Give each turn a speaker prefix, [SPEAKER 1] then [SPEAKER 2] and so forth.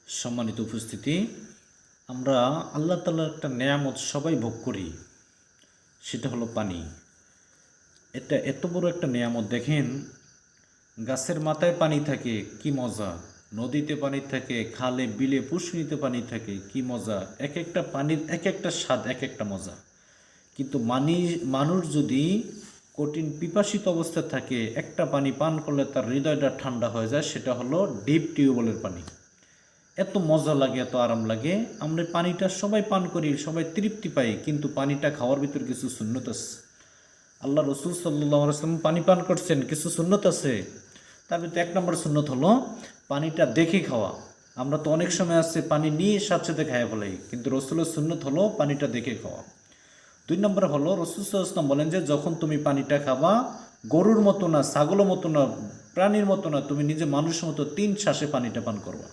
[SPEAKER 1] সম্মানিত উপস্থিতি, আমরা আল্লাহ তাআলার একটা নেয়ামত সবাই ভোগ করি, সেটা হলো পানি। এটা এত বড় একটা নেয়ামত। দেখেন, গাছের মাথায় পানি থাকে, কি মজা। নদীতে পানি থাকে, খালে বিলে পুষ্করিণীতে পানি থাকে, কি মজা। এক একটা পানির এক একটা স্বাদ, এক একটা মজা। কিন্তু মানুষ যদি কঠিন পিপাসিত অবস্থায় থাকে, একটা পানি পান করলে তার হৃদয়টা ঠান্ডা হয়ে যায়, সেটা হলো ডিপ টিউবওয়েলের পানি। এত মজা লাগে, এত আরাম লাগে। আমরা পানিটা সবাই পান করি, সবাই তৃপ্তি পাই, কিন্তু পানিটা খাওয়ার ভিতর কিছু সুন্নত আছে। আল্লাহ রসুল সাল্লাল্লাহু আলাইহি ওয়াসাল্লাম পানি পান করছেন, কিছু সুন্নত আছে। তার ভিতরে 1 নম্বর সুন্নত হলো পানিটা দেখে খাওয়া। আমরা তো অনেক সময় আছে পানি নিয়ে সাথে খাইয়া ফেলাই, কিন্তু রসুলের সুন্নত হলো পানিটা দেখে খাওয়া। 2 নম্বর হলো রসুল সাল্লাল্লাহু আলাইহি ওয়াসাল্লাম বলেন যে যখন তুমি পানিটা খাবা, গরুর মতো না, ছাগলের মতো না, প্রাণীর মতো না, তুমি নিজে মানুষের মতো 3 শ্বাসে পানিটা পান করবা।